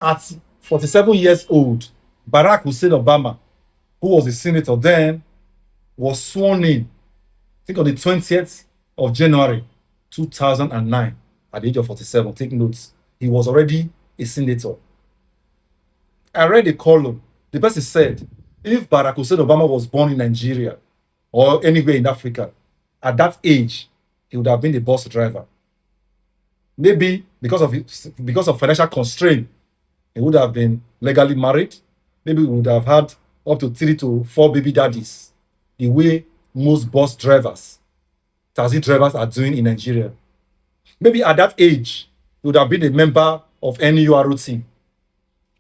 At 47 years old, Barack Hussein Obama, who was a senator then, was sworn in, I think on the 20th of January 2009, at the age of 47. Take notes. He was already a senator. I read a column. The person said, if Barack Hussein Obama was born in Nigeria or anywhere in Africa, at that age, he would have been a bus driver. Maybe because of financial constraint, he would have been legally married. Maybe he would have had up to 3 to 4 baby daddies, the way most bus drivers, taxi drivers are doing in Nigeria. Maybe at that age, he would have been a member of NUROT,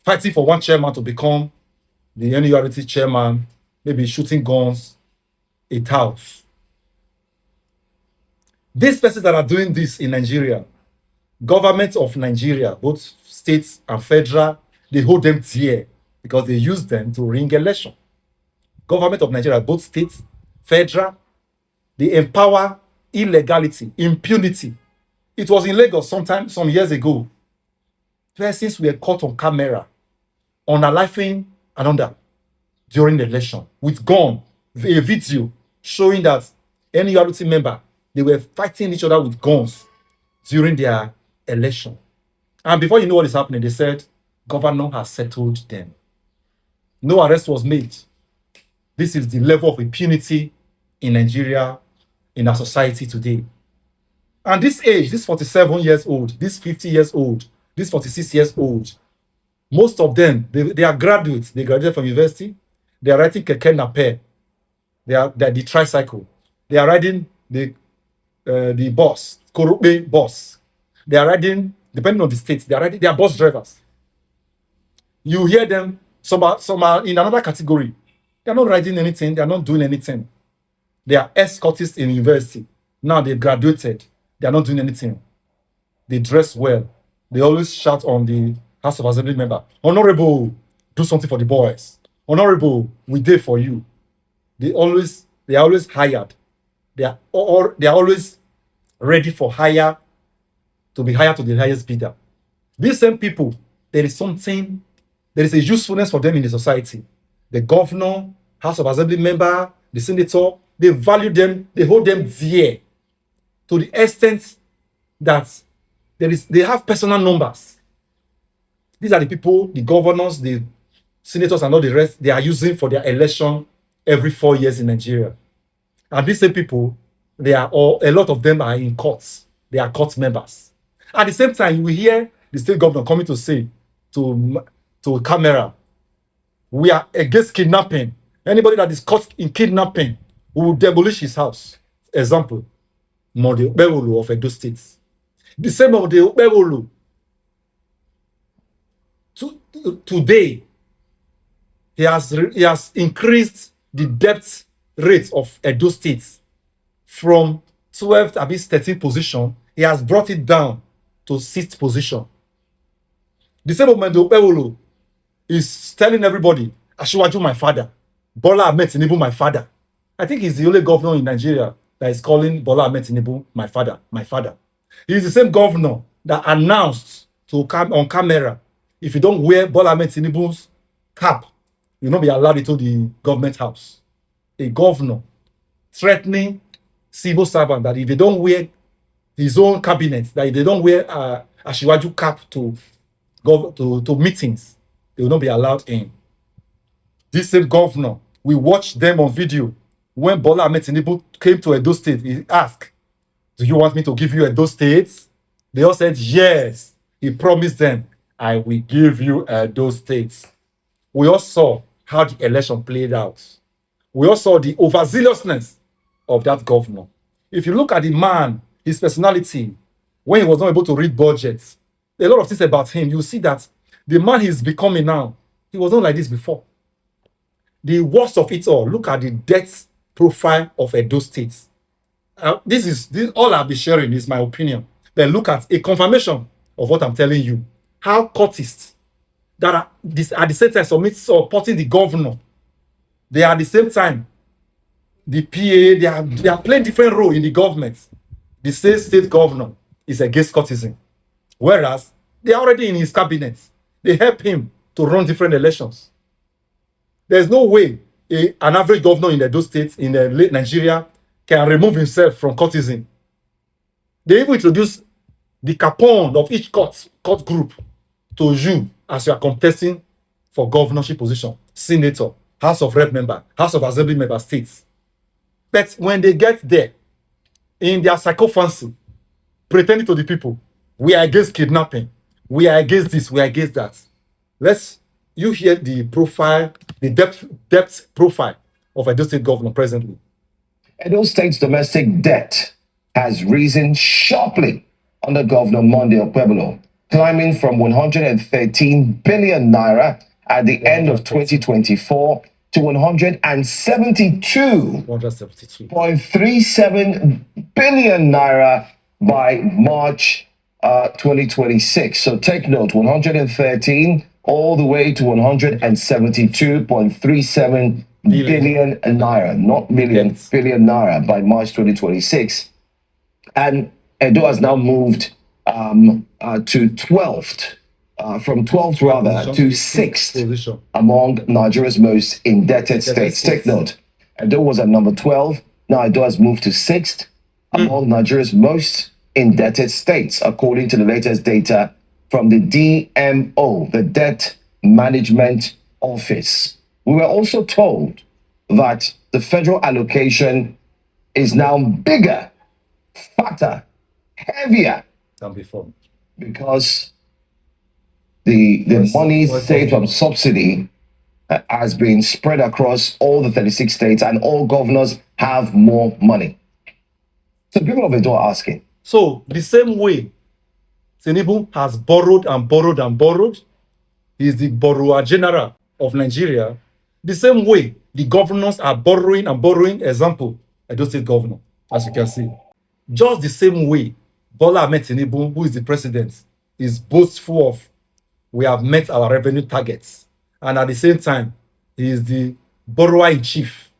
fighting for one chairman to become the NUROT chairman, maybe shooting guns, a house. These persons that are doing this in Nigeria, government of Nigeria, both states and federal, they hold them dear because they use them to ring election. Government of Nigeria, both states, federal, they empower illegality, impunity. It was in Lagos some years ago. Persons were caught on camera, unaliving another during the election with gun, a video showing that any NURT member, they were fighting each other with guns during their election. And before you know what is happening, they said, governor has settled them. No arrest was made. This is the level of impunity in Nigeria, in our society today. And this age, this 47 years old, this 50 years old, this 46 years old, most of them, they are graduates. They graduated from university. They are riding keke nape. They are the tricycle. They are riding the bus, Korope bus. They are riding, depending on the state, they are bus drivers. You hear them, some are in another category. They are not riding anything, they are not doing anything. They are escortists in university. Now they graduated, they are not doing anything. They dress well. They always shout on the House of Assembly member, Honorable, do something for the boys. Honorable, we did for you. They are always hired. They are always ready for hire, to be hired to the highest bidder. These same people, there is a usefulness for them in the society. The governor, House of Assembly member, the senator, they value them, they hold them dear to the extent that they have personal numbers. These are the people, the governors, the senators, and all the rest, they are using for their election every 4 years in Nigeria. And these same people, a lot of them are in courts. They are court members. At the same time, you will hear the state governor coming to say to camera, we are against kidnapping. Anybody that is caught in kidnapping, we will demolish his house. Example, Mode Bewolo of Edo State. The same Mode Bewolo. Today, he has increased the debt rate of Edo State from 12th, 13th position. He has brought it down to 6th position. The same moment, Bewolo is telling everybody, Asiwaju, my father. Bola Ahmed Tinubu, my father. I think he's the only governor in Nigeria that is calling Bola Ahmed Tinubu my father, my father. He's the same governor that announced to come on camera, if you don't wear Bola Ahmed Tinubu's cap, you'll not be allowed into the government house. A governor threatening civil servant that if they don't wear his own cabinet, that if they don't wear Asiwaju cap to meetings, they will not be allowed in. This same governor, we watched them on video. When Bola Ahmed Tinubu came to Edo State, he asked, do you want me to give you Edo State? They all said yes. He promised them, I will give you Edo State. We all saw how the election played out. We all saw the overzealousness of that governor. If you look at the man, his personality, when he was not able to read budgets, a lot of things about him, you see that the man he's becoming now, he was not like this before. The worst of it all, look at the debt profile of Edo State. This all I'll be sharing is my opinion. Then look at a confirmation of what I'm telling you. How courtists that are at the same time supporting the governor, they are at the same time the PA, they are playing different role in the government. The state governor is against courtesan, whereas they are already in his cabinet. They help him to run different elections. There's no way an average governor in Edo State, in late Nigeria, can remove himself from courtesan. They even introduce the capone of each court group to you as you are contesting for governorship position, senator, House of Rep member, House of Assembly member, states. But when they get there, in their psychophancy, pretending to the people, we are against kidnapping, we are against this, we are against that. You hear the profile, the depth profile of Edo State governor presently. Edo State's domestic debt has risen sharply under Governor Monday Pueblo, climbing from 113 billion naira at the end of 2024 to 172.37 billion naira by March 2026. So take note, 113 all the way to 172.37 billion naira, not million, billion naira by March 2026. And Edo has now moved to 12th, from 12th rather to 6th among Nigeria's most indebted states. Take note, Edo was at number 12. Now Edo has moved to 6th among Nigeria's most indebted states, according to the latest data from the DMO, the Debt Management Office. We were also told that the federal allocation is now bigger, fatter, heavier than before, because the money saved from subsidy has been spread across all the 36 states, and all governors have more money. So people of Edo are asking. So the same way Tinubu has borrowed and borrowed and borrowed, he is the borrower general of Nigeria. The same way the governors are borrowing and borrowing. Example, Edo State governor, as you can see. Just the same way Bola Ahmed Tinubu, who is the president, is boastful of, we have met our revenue targets. And at the same time, he is the borrower-in-chief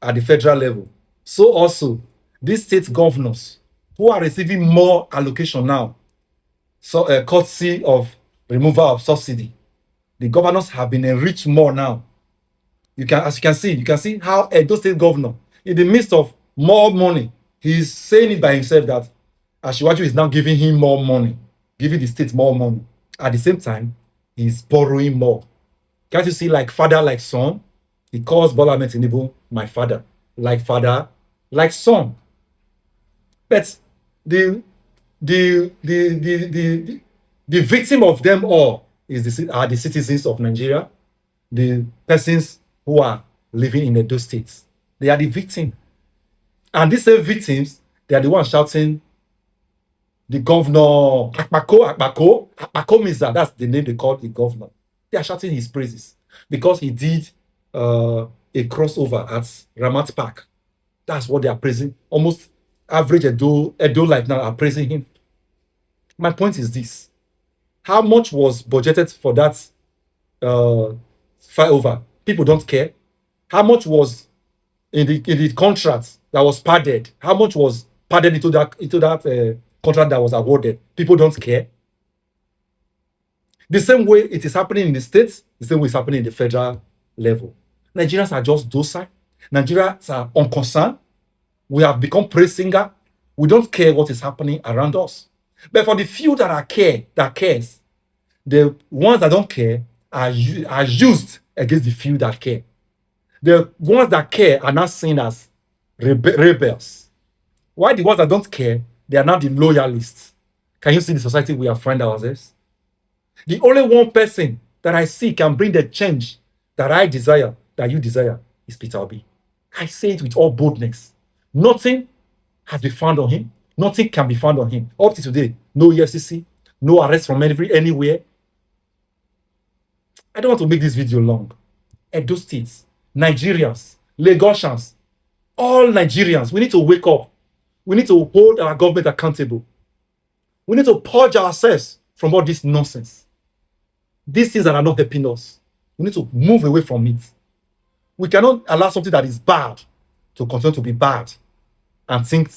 at the federal level. So also, these state governors who are receiving more allocation now, so courtesy of removal of subsidy, the governors have been enriched more now. As you can see how Edo State governor, in the midst of more money, he's saying it by himself that Asiwaju is now giving him more money, giving the state more money. At the same time, he's borrowing more. Can't you see, like father, like son? He calls Bola Ahmed Tinubu my father, like son. But the victim of them all are the citizens of Nigeria, the persons who are living in Edo State. They are the victim. And these same victims, they are the ones shouting, the governor, Akpako Miza, that's the name they call the governor. They are shouting his praises because he did a crossover at Ramat Park. That's what they are praising. Almost average Edo like now are praising him. My point is this. How much was budgeted for that flyover? People don't care. How much was in the contract that was padded? How much was padded into that contract that was awarded? People don't care. The same way it is happening in the states, the same way it's happening in the federal level. Nigerians are just docile. Nigerians are unconcerned. We have become praise singer. We don't care what is happening around us. But for the few that cares, the ones that don't care are used against the few that care. The ones that care are not seen as rebels. Why the ones that don't care, they are now the loyalists. Can you see the society we have found ourselves? The only one person that I see can bring the change that I desire, that you desire, is Peter Obi. I say it with all boldness. Nothing has been found on him. Nothing can be found on him. Up to today, no EFCC, no arrest from anywhere. I don't want to make this video long. Edo States, Nigerians, Lagosians, all Nigerians, we need to wake up. We need to hold our government accountable. We need to purge ourselves from all this nonsense. These things that are not helping us. We need to move away from it. We cannot allow something that is bad to continue to be bad and think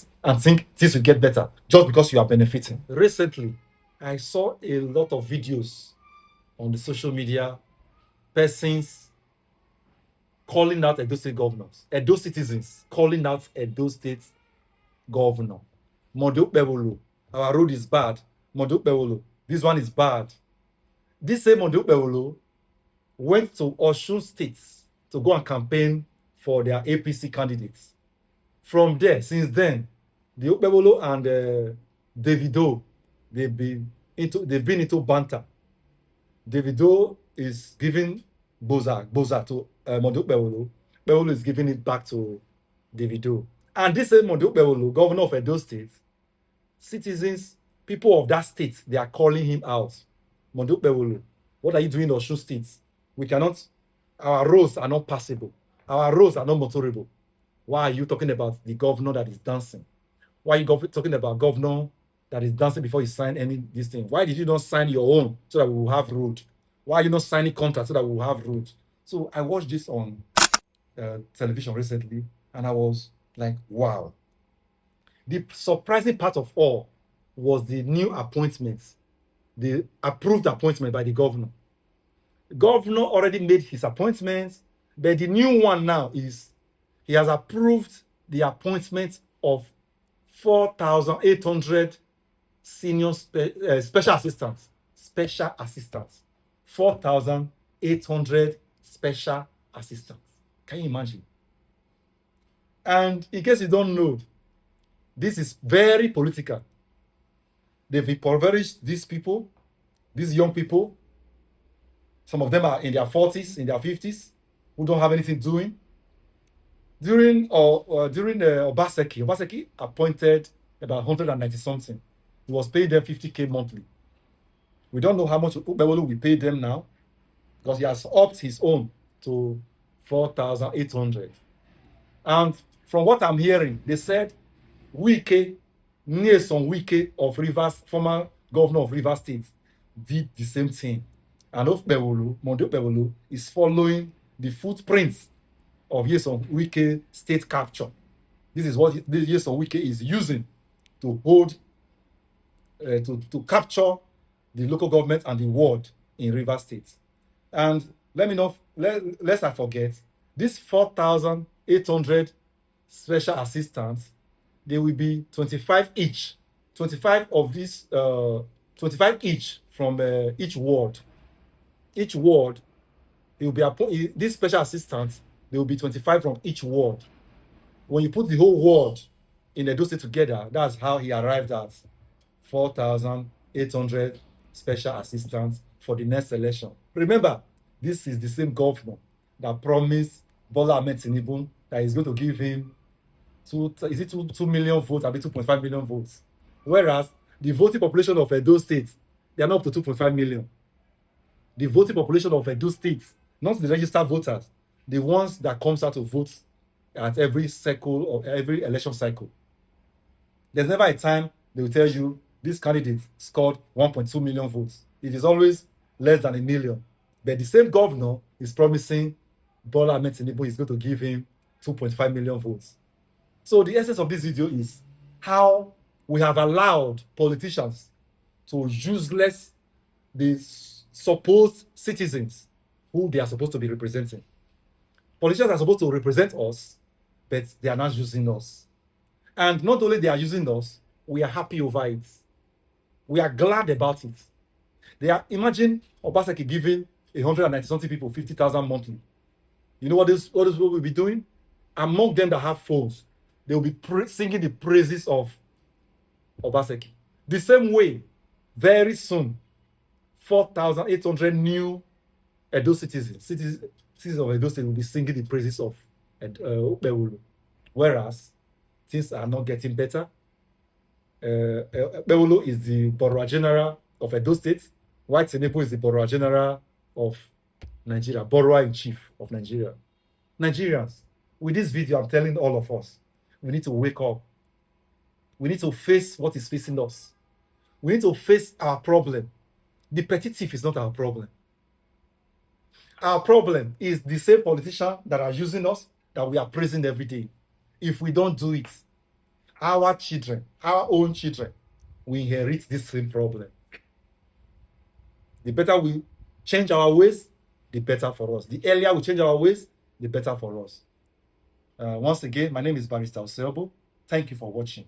things will get better just because you are benefiting. Recently, I saw a lot of videos on the social media, persons calling out Edo State governors, Edo citizens calling out Edo State governor. Modukbewolo, our road is bad. Modukbewolo, this one is bad. This same Modukbewolo went to Osun State to go and campaign for their APC candidates. From there, since then, the Okpebolo and Davido, they've been into banter. Davido is giving Boza to Modukbewolo. Okpebolo is giving it back to Davido. And this same Modukbewolo, governor of Edo State, citizens, people of that state, they are calling him out. Modukbewolo, what are you doing in Osun State? We cannot, our roads are not passable. Our roads are not motorable. Why are you talking about the governor that is dancing? Why are you talking about governor that is dancing before you sign any this thing? Why did you not sign your own so that we will have road? Why are you not signing contract so that we will have road? So I watched this on television recently, and I was like, wow. The surprising part of all was the new appointments, the approved appointment by the governor. The governor already made his appointments, but the new one now is he has approved the appointment of 4,800 senior special assistants. Special assistants. 4,800 special assistants. Can you imagine? And in case you don't know, this is very political. They've impoverished these people, these young people. Some of them are in their 40s, in their 50s, who don't have anything doing. During Obaseki appointed about 190 something. He was paying them 50K monthly. We don't know how much Ubewolu will pay them now, because he has upped his own to 4,800. And from what I'm hearing, they said Wike, Nyesom Wike of Rivers, former governor of Rivers State, did the same thing. And Mondo Ubewolu is following the footprints of Nyesom Wike state capture. This is what Nyesom Wike is using to hold, to capture the local government and the ward in Rivers State. And lest I forget, these 4,800 special assistants, they will be 25 each. 25 of these, 25 each from each ward. Each ward, they will be these special assistants, they will be 25 from each ward. When you put the whole ward in Edo State together, that's how he arrived at 4,800 special assistants for the next election. Remember, this is the same governor that promised Bola Ahmed Tinubu that he's going to give him 2 million votes, I mean 2.5 million votes. Whereas the voting population of Edo State, they are not up to 2.5 million. The voting population of Edo State, not the registered voters, the ones that comes out to vote at every cycle or every election cycle. There's never a time they will tell you this candidate scored 1.2 million votes. It is always less than a million. But the same governor is promising Bola Ahmed Tinubu is going to give him 2.5 million votes. So the essence of this video is how we have allowed politicians to useless the supposed citizens who they are supposed to be representing. Politicians are supposed to represent us, but they are not using us. And not only they are using us, we are happy over it. We are glad about it. Imagine Obaseki giving 190 something people 50,000 monthly. You know what those people will be doing? Among them that have phones, they will be singing the praises of Obaseki. The same way, very soon, 4,800 new Edo citizens of Edo State will be singing the praises of Okpebolo. Whereas things are not getting better. Okpebolo is the Borough General of Edo State. White Tinubu is the Borough General of Nigeria, Borough-in-Chief of Nigeria. Nigerians, with this video, I'm telling all of us, we need to wake up. We need to face what is facing us. We need to face our problem. The petty thief is not our problem. Our problem is the same politicians that are using us that we are praising every day. If we don't do it, our children, our own children, we inherit this same problem. The better we change our ways, the better for us. The earlier we change our ways, the better for us. Once again, my name is Barrister Oseobo. Thank you for watching.